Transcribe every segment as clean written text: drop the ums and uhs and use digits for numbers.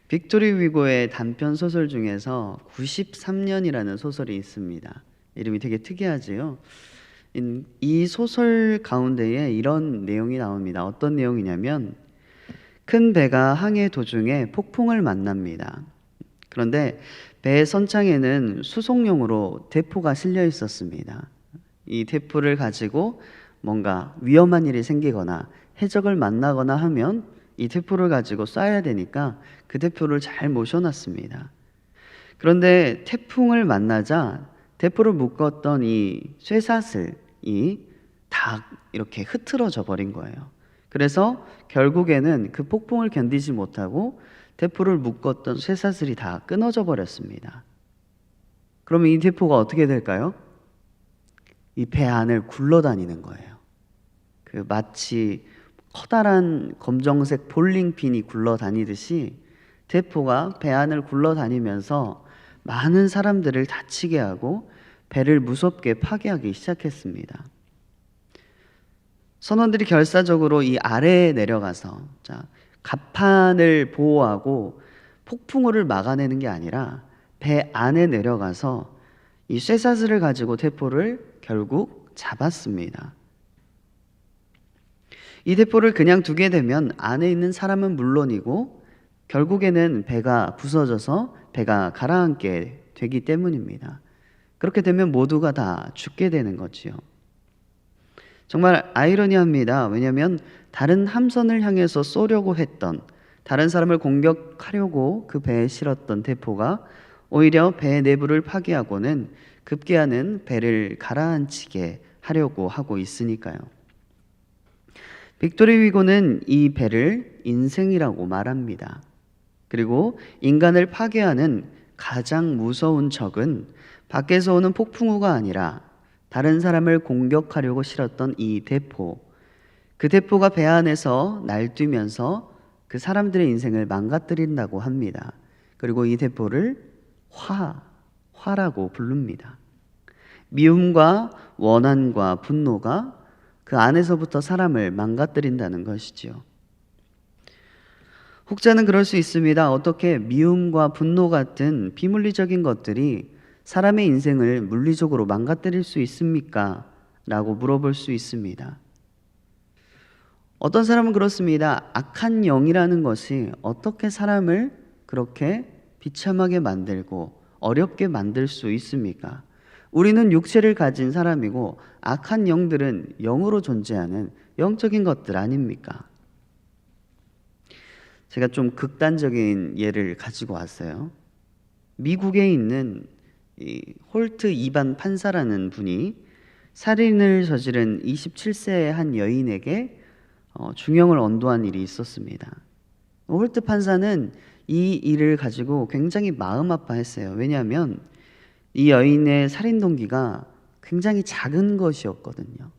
빅토리 위고의 단편 소설 중에서 93년이라는 소설이 있습니다. 이름이 되게 특이하지요. 이 소설 가운데에 이런 내용이 나옵니다. 어떤 내용이냐면 큰 배가 항해 도중에 폭풍을 만납니다. 그런데 배의 선창에는 수송용으로 대포가 실려 있었습니다. 이 대포를 가지고 뭔가 위험한 일이 생기거나 해적을 만나거나 하면 이 대포를 가지고 쏴야 되니까 그 대포를 잘 모셔놨습니다. 그런데 태풍을 만나자 대포를 묶었던 이 쇠사슬이 다 이렇게 흐트러져 버린 거예요. 그래서 결국에는 그 폭풍을 견디지 못하고 대포를 묶었던 쇠사슬이 다 끊어져 버렸습니다. 그러면 이 대포가 어떻게 될까요? 이 배 안을 굴러다니는 거예요. 마치 커다란 검정색 볼링핀이 굴러다니듯이 대포가 배 안을 굴러다니면서 많은 사람들을 다치게 하고 배를 무섭게 파괴하기 시작했습니다. 선원들이 결사적으로 이 아래에 내려가서 갑판을 보호하고 폭풍우를 막아내는 게 아니라 배 안에 내려가서 이 쇠사슬을 가지고 대포를 결국 잡았습니다. 이 대포를 그냥 두게 되면 안에 있는 사람은 물론이고 결국에는 배가 부서져서 배가 가라앉게 되기 때문입니다. 그렇게 되면 모두가 다 죽게 되는 거지요. 정말 아이러니합니다. 왜냐하면 다른 함선을 향해서 쏘려고 했던, 다른 사람을 공격하려고 그 배에 실었던 대포가 오히려 배 내부를 파괴하고는 급기야는 배를 가라앉히게 하려고 하고 있으니까요. 빅토리 위고는 이 배를 인생이라고 말합니다. 그리고 인간을 파괴하는 가장 무서운 적은 밖에서 오는 폭풍우가 아니라 다른 사람을 공격하려고 실었던 이 대포, 그 대포가 배 안에서 날뛰면서 그 사람들의 인생을 망가뜨린다고 합니다. 그리고 이 대포를 화라고 부릅니다. 미움과 원한과 분노가 그 안에서부터 사람을 망가뜨린다는 것이지요. 혹자는 그럴 수 있습니다. 어떻게 미움과 분노 같은 비물리적인 것들이 사람의 인생을 물리적으로 망가뜨릴 수 있습니까? 라고 물어볼 수 있습니다. 어떤 사람은 그렇습니다. 악한 영이라는 것이 어떻게 사람을 그렇게 비참하게 만들고 어렵게 만들 수 있습니까? 우리는 육체를 가진 사람이고 악한 영들은 영으로 존재하는 영적인 것들 아닙니까? 제가 좀 극단적인 예를 가지고 왔어요. 미국에 있는 이 홀트 이반 판사라는 분이 살인을 저지른 27세의 한 여인에게 중형을 언도한 일이 있었습니다. 홀트 판사는 이 일을 가지고 굉장히 마음 아파했어요. 왜냐하면 이 여인의 살인 동기가 굉장히 작은 것이었거든요.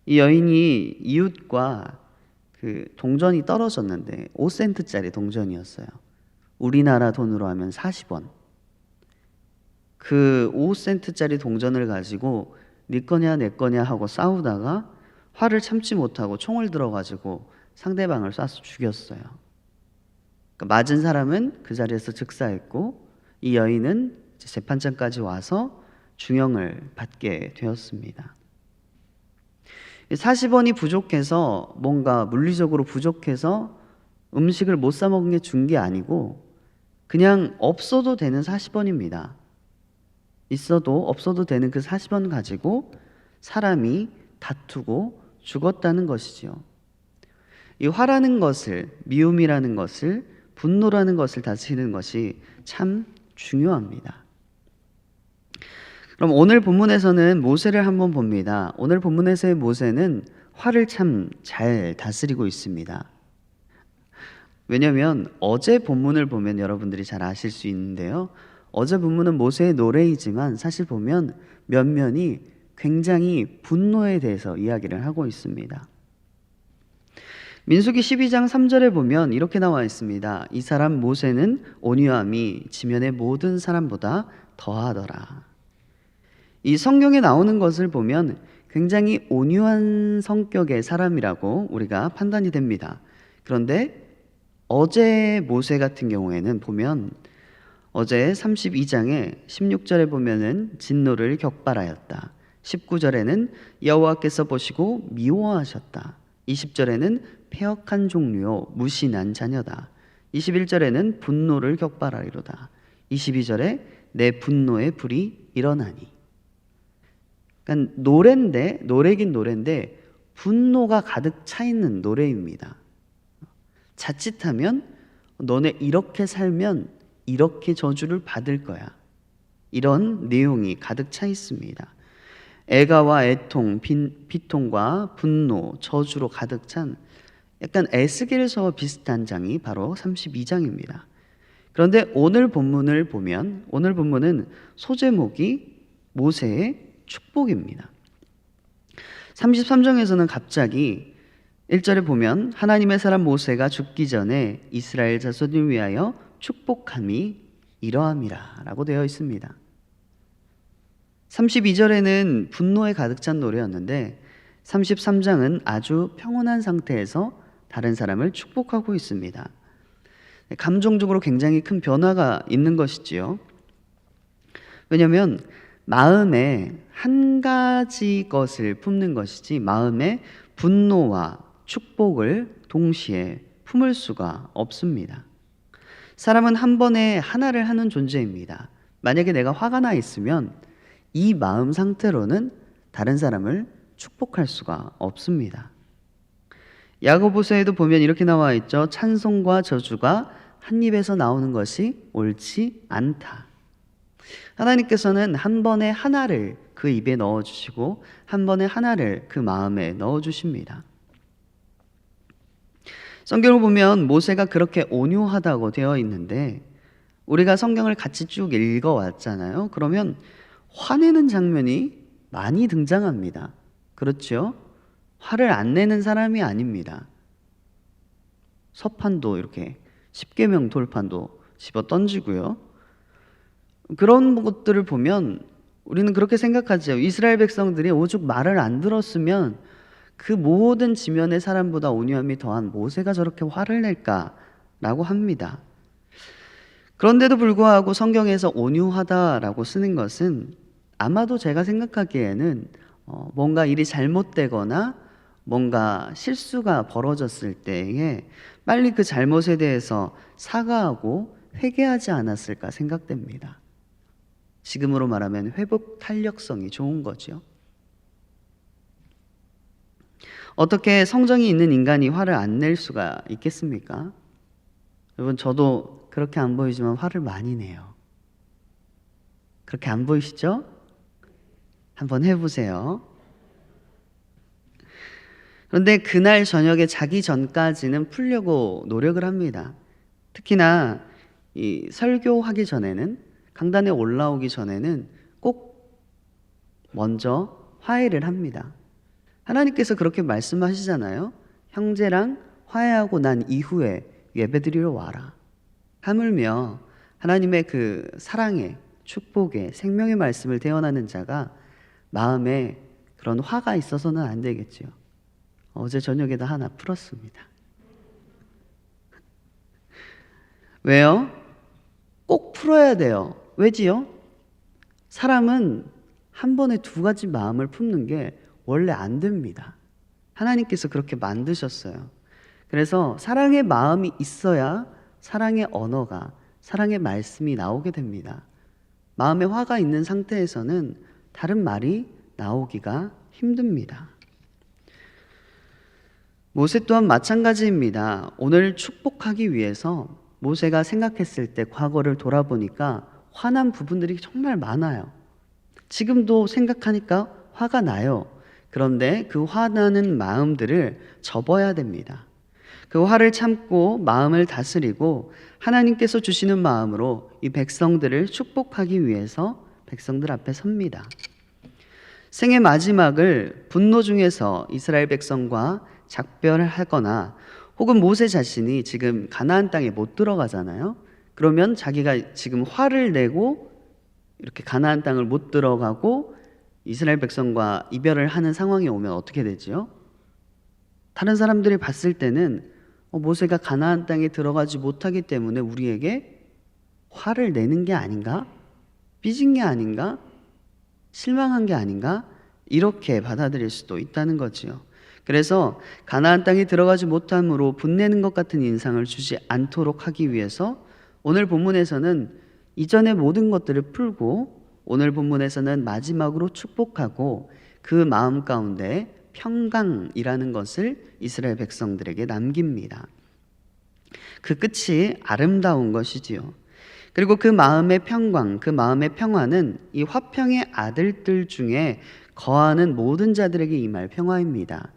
이 여인이 이웃과 그 동전이 떨어졌는데 5센트짜리 동전이었어요. 우리나라 돈으로 하면 40원. 그 5센트짜리 동전을 가지고 네 거냐 내 거냐 하고 싸우다가 화를 참지 못하고 총을 들어가지고 상대방을 쏴서 죽였어요. 그러니까 맞은 사람은 그 자리에서 즉사했고 이 여인은 재판장까지 와서 중형을 받게 되었습니다. 40원이 부족해서 뭔가 물리적으로 부족해서 음식을 못 사 먹은 게 준 게 아니고 그냥 없어도 되는 40원입니다. 있어도 없어도 되는 그 40원 가지고 사람이 다투고 죽었다는 것이지요. 이 화라는 것을, 미움이라는 것을, 분노라는 것을 다스리는 것이 참 중요합니다. 그럼 오늘 본문에서는 모세를 한번 봅니다. 오늘 본문에서의 모세는 화를 참 잘 다스리고 있습니다. 왜냐하면 어제 본문을 보면 여러분들이 잘 아실 수 있는데요. 어제 본문은 모세의 노래이지만 사실 보면 면면이 굉장히 분노에 대해서 이야기를 하고 있습니다. 민수기 12장 3절에 보면 이렇게 나와 있습니다. 이 사람 모세는 온유함이 지면의 모든 사람보다 더하더라. 이 성경에 나오는 것을 보면 굉장히 온유한 성격의 사람이라고 우리가 판단이 됩니다. 그런데 어제 모세 같은 경우에는 보면 어제 32장에 16절에 보면은 진노를 격발하였다. 19절에는 여호와께서 보시고 미워하셨다. 20절에는 패역한 종류요 무신한 자녀다. 21절에는 분노를 격발하리로다. 22절에 내 분노의 불이 일어나니. 그러니까 노래긴 노래인데 분노가 가득 차 있는 노래입니다. 자칫하면 너네 이렇게 살면 이렇게 저주를 받을 거야. 이런 내용이 가득 차 있습니다. 애가와 애통, 비통과 분노, 저주로 가득 찬 약간 에스겔서와 비슷한 장이 바로 32장입니다. 그런데 오늘 본문을 보면 오늘 본문은 소제목이 모세의 축복입니다. 33장에서는 갑자기 1절에 보면 하나님의 사람 모세가 죽기 전에 이스라엘 자손을 위하여 축복함이 이러함이라 라고 되어 있습니다. 32절에는 분노에 가득 찬 노래였는데 33장은 아주 평온한 상태에서 다른 사람을 축복하고 있습니다. 감정적으로 굉장히 큰 변화가 있는 것이지요. 왜냐하면 마음에 한 가지 것을 품는 것이지 마음에 분노와 축복을 동시에 품을 수가 없습니다. 사람은 한 번에 하나를 하는 존재입니다. 만약에 내가 화가 나 있으면 이 마음 상태로는 다른 사람을 축복할 수가 없습니다. 야고보서에도 보면 이렇게 나와 있죠. 찬송과 저주가 한 입에서 나오는 것이 옳지 않다. 하나님께서는 한 번에 하나를 그 입에 넣어주시고 한 번에 하나를 그 마음에 넣어주십니다. 성경을 보면 모세가 그렇게 온유하다고 되어 있는데 우리가 성경을 같이 쭉 읽어왔잖아요. 그러면 화내는 장면이 많이 등장합니다. 그렇죠? 화를 안 내는 사람이 아닙니다. 서판도 이렇게 십계명 돌판도 집어 던지고요. 그런 것들을 보면 우리는 그렇게 생각하죠. 이스라엘 백성들이 오죽 말을 안 들었으면 그 모든 지면의 사람보다 온유함이 더한 모세가 저렇게 화를 낼까라고 합니다. 그런데도 불구하고 성경에서 온유하다라고 쓰는 것은 아마도 제가 생각하기에는 뭔가 일이 잘못되거나 뭔가 실수가 벌어졌을 때에 빨리 그 잘못에 대해서 사과하고 회개하지 않았을까 생각됩니다. 지금으로 말하면 회복 탄력성이 좋은 거죠. 어떻게 성정이 있는 인간이 화를 안 낼 수가 있겠습니까? 여러분, 저도 그렇게 안 보이지만 화를 많이 내요. 그렇게 안 보이시죠? 한번 해보세요. 그런데 그날 저녁에 자기 전까지는 풀려고 노력을 합니다. 특히나 이 설교하기 전에는, 강단에 올라오기 전에는 꼭 먼저 화해를 합니다. 하나님께서 그렇게 말씀하시잖아요. 형제랑 화해하고 난 이후에 예배드리러 와라. 하물며 하나님의 그 사랑의, 축복의, 생명의 말씀을 대언하는 자가 마음에 그런 화가 있어서는 안 되겠지요. 어제 저녁에도 하나 풀었습니다. 왜요? 꼭 풀어야 돼요. 왜지요? 사람은 한 번에 두 가지 마음을 품는 게 원래 안 됩니다. 하나님께서 그렇게 만드셨어요. 그래서 사랑의 마음이 있어야 사랑의 언어가, 사랑의 말씀이 나오게 됩니다. 마음에 화가 있는 상태에서는 다른 말이 나오기가 힘듭니다. 모세 또한 마찬가지입니다. 오늘 축복하기 위해서 모세가 생각했을 때 과거를 돌아보니까 화난 부분들이 정말 많아요. 지금도 생각하니까 화가 나요. 그런데 그 화나는 마음들을 접어야 됩니다. 그 화를 참고 마음을 다스리고 하나님께서 주시는 마음으로 이 백성들을 축복하기 위해서 백성들 앞에 섭니다. 생의 마지막을 분노 중에서 이스라엘 백성과 작별하거나 혹은 모세 자신이 지금 가나안 땅에 못 들어가잖아요. 그러면 자기가 지금 화를 내고 이렇게 가나안 땅을 못 들어가고 이스라엘 백성과 이별을 하는 상황이 오면 어떻게 되죠? 다른 사람들이 봤을 때는 모세가 가나안 땅에 들어가지 못하기 때문에 우리에게 화를 내는 게 아닌가? 삐진 게 아닌가? 실망한 게 아닌가? 이렇게 받아들일 수도 있다는 거지요. 그래서 가나안 땅에 들어가지 못함으로 분내는 것 같은 인상을 주지 않도록 하기 위해서 오늘 본문에서는 이전의 모든 것들을 풀고 오늘 본문에서는 마지막으로 축복하고 그 마음 가운데 평강이라는 것을 이스라엘 백성들에게 남깁니다. 그 끝이 아름다운 것이지요. 그리고 그 마음의 평강, 그 마음의 평화는 이 화평의 아들들 중에 거하는 모든 자들에게 임할 평화입니다.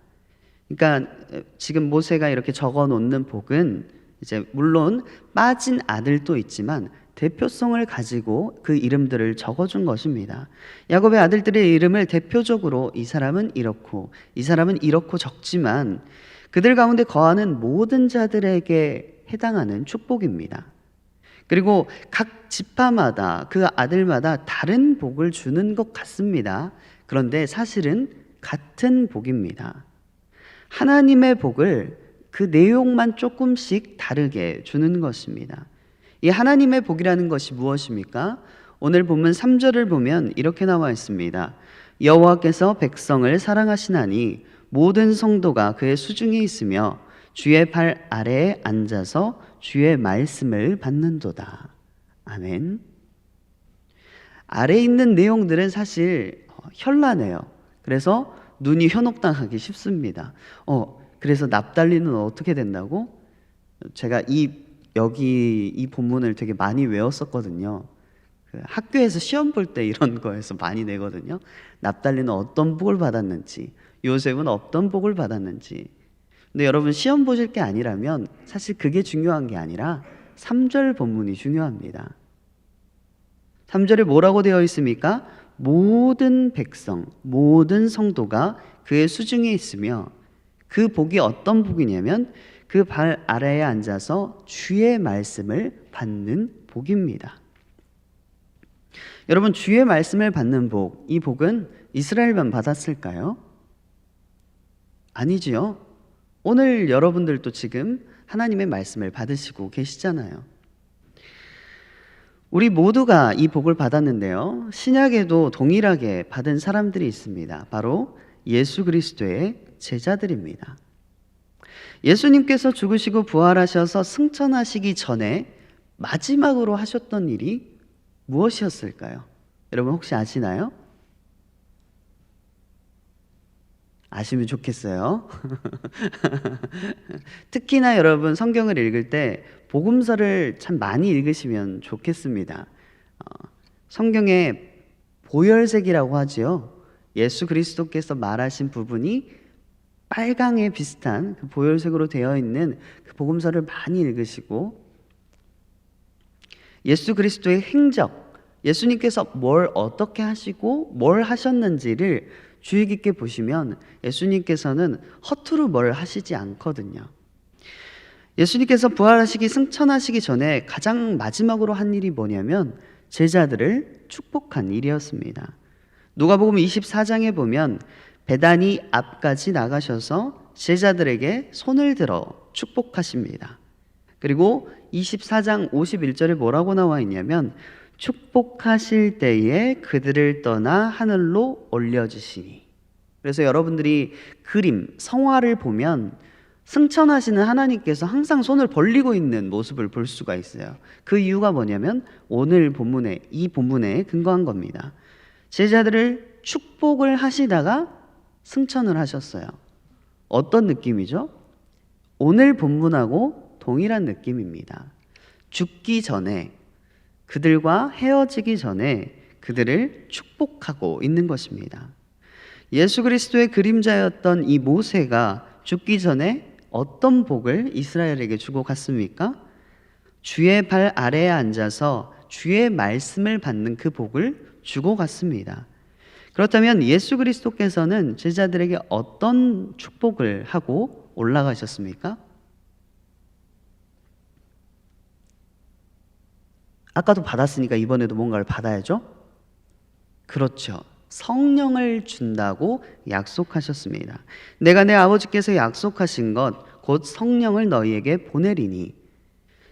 그러니까 지금 모세가 이렇게 적어 놓는 복은 이제 물론 빠진 아들도 있지만 대표성을 가지고 그 이름들을 적어준 것입니다. 야곱의 아들들의 이름을 대표적으로 이 사람은 이렇고 이 사람은 이렇고 적지만 그들 가운데 거하는 모든 자들에게 해당하는 축복입니다. 그리고 각 지파마다 그 아들마다 다른 복을 주는 것 같습니다. 그런데 사실은 같은 복입니다. 하나님의 복을 그 내용만 조금씩 다르게 주는 것입니다. 이 하나님의 복이라는 것이 무엇입니까? 오늘 본문 3절을 보면 이렇게 나와 있습니다. 여호와께서 백성을 사랑하시나니 모든 성도가 그의 수중에 있으며 주의 발 아래에 앉아서 주의 말씀을 받는도다. 아멘. 아래에 있는 내용들은 사실 현란해요. 그래서 눈이 현혹당하기 쉽습니다. 그래서 납달리는 어떻게 된다고? 제가 여기 이 본문을 되게 많이 외웠었거든요. 학교에서 시험 볼 때 이런 거에서 많이 내거든요. 납달리는 어떤 복을 받았는지, 요셉은 어떤 복을 받았는지. 근데 여러분 시험 보실 게 아니라면 사실 그게 중요한 게 아니라 3절 본문이 중요합니다. 3절에 뭐라고 되어 있습니까? 모든 백성, 모든 성도가 그의 수중에 있으며 그 복이 어떤 복이냐면 그 발 아래에 앉아서 주의 말씀을 받는 복입니다. 여러분 주의 말씀을 받는 복, 이 복은 이스라엘만 받았을까요? 아니지요. 오늘 여러분들도 지금 하나님의 말씀을 받으시고 계시잖아요. 우리 모두가 이 복을 받았는데요. 신약에도 동일하게 받은 사람들이 있습니다. 바로 예수 그리스도의 제자들입니다. 예수님께서 죽으시고 부활하셔서 승천하시기 전에 마지막으로 하셨던 일이 무엇이었을까요? 여러분 혹시 아시나요? 아시면 좋겠어요. 특히나 여러분 성경을 읽을 때 복음서를 참 많이 읽으시면 좋겠습니다. 성경에 보혈색이라고 하지요. 예수 그리스도께서 말하신 부분이 빨강에 비슷한 그 보혈색으로 되어 있는 그 복음서를 많이 읽으시고 예수 그리스도의 행적, 예수님께서 뭘 어떻게 하시고 뭘 하셨는지를 주의 깊게 보시면 예수님께서는 허투루 뭘 하시지 않거든요. 예수님께서 부활하시기 승천하시기 전에 가장 마지막으로 한 일이 뭐냐면 제자들을 축복한 일이었습니다. 누가복음 24장에 보면 베다니 앞까지 나가셔서 제자들에게 손을 들어 축복하십니다. 그리고 24장 51절에 뭐라고 나와 있냐면 축복하실 때에 그들을 떠나 하늘로 올려주시니. 그래서 여러분들이 그림, 성화를 보면 승천하시는 하나님께서 항상 손을 벌리고 있는 모습을 볼 수가 있어요. 그 이유가 뭐냐면 오늘 본문에, 이 본문에 근거한 겁니다. 제자들을 축복을 하시다가 승천을 하셨어요. 어떤 느낌이죠? 오늘 본문하고 동일한 느낌입니다. 죽기 전에, 그들과 헤어지기 전에 그들을 축복하고 있는 것입니다. 예수 그리스도의 그림자였던 이 모세가 죽기 전에 어떤 복을 이스라엘에게 주고 갔습니까? 주의 발 아래에 앉아서 주의 말씀을 받는 그 복을 주고 갔습니다. 그렇다면 예수 그리스도께서는 제자들에게 어떤 축복을 하고 올라가셨습니까? 아까도 받았으니까 이번에도 뭔가를 받아야죠? 그렇죠. 성령을 준다고 약속하셨습니다. 내가 내 아버지께서 약속하신 것 곧 성령을 너희에게 보내리니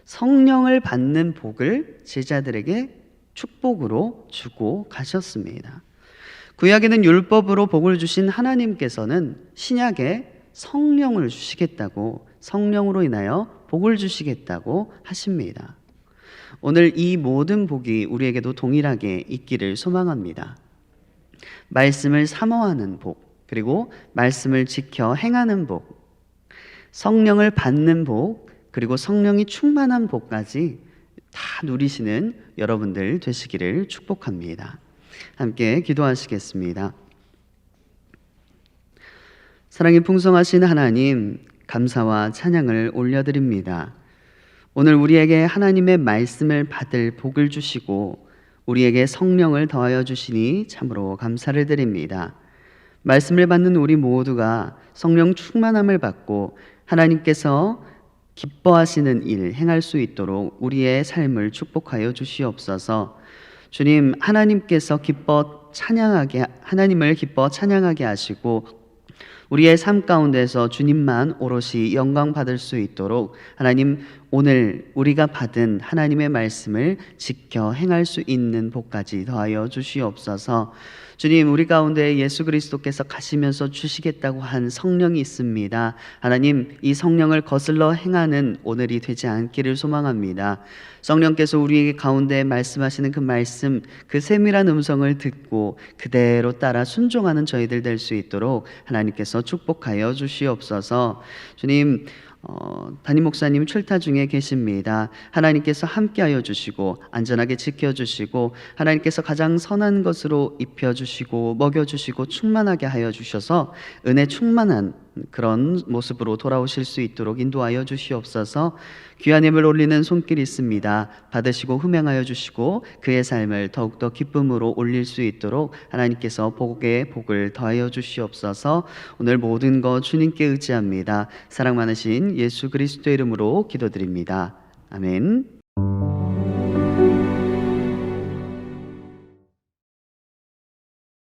성령을 받는 복을 제자들에게 축복으로 주고 가셨습니다. 구약에는 율법으로 복을 주신 하나님께서는 신약에 성령을 주시겠다고, 성령으로 인하여 복을 주시겠다고 하십니다. 오늘 이 모든 복이 우리에게도 동일하게 있기를 소망합니다. 말씀을 사모하는 복, 그리고 말씀을 지켜 행하는 복, 성령을 받는 복, 그리고 성령이 충만한 복까지 다 누리시는 여러분들 되시기를 축복합니다. 함께 기도하시겠습니다. 사랑이 풍성하신 하나님, 감사와 찬양을 올려드립니다. 오늘 우리에게 하나님의 말씀을 받을 복을 주시고 우리에게 성령을 더하여 주시니 참으로 감사를 드립니다. 말씀을 받는 우리 모두가 성령 충만함을 받고 하나님께서 기뻐하시는 일 행할 수 있도록 우리의 삶을 축복하여 주시옵소서. 주님, 하나님을 기뻐 찬양하게 하시고 우리의 삶 가운데서 주님만 오롯이 영광 받을 수 있도록 하나님, 오늘 우리가 받은 하나님의 말씀을 지켜 행할 수 있는 복까지 더하여 주시옵소서. 주님, 우리 가운데 예수 그리스도께서 가시면서 주시겠다고 한 성령이 있습니다. 하나님, 이 성령을 거슬러 행하는 오늘이 되지 않기를 소망합니다. 성령께서 우리 가운데 말씀하시는 그 말씀, 그 세밀한 음성을 듣고 그대로 따라 순종하는 저희들 될 수 있도록 하나님께서 축복하여 주시옵소서. 주님, 담임 목사님 출타 중에 계십니다. 하나님께서 함께하여 주시고 안전하게 지켜주시고 하나님께서 가장 선한 것으로 입혀주시고 먹여주시고 충만하게 하여 주셔서 은혜 충만한 그런 모습으로 돌아오실 수 있도록 인도하여 주시옵소서. 귀한 예물 올리는 손길이 있습니다. 받으시고 흠양하여 주시고 그의 삶을 더욱더 기쁨으로 올릴 수 있도록 하나님께서 복에 복을 더하여 주시옵소서. 오늘 모든 것 주님께 의지합니다. 사랑 많으신 예수 그리스도의 이름으로 기도드립니다. 아멘.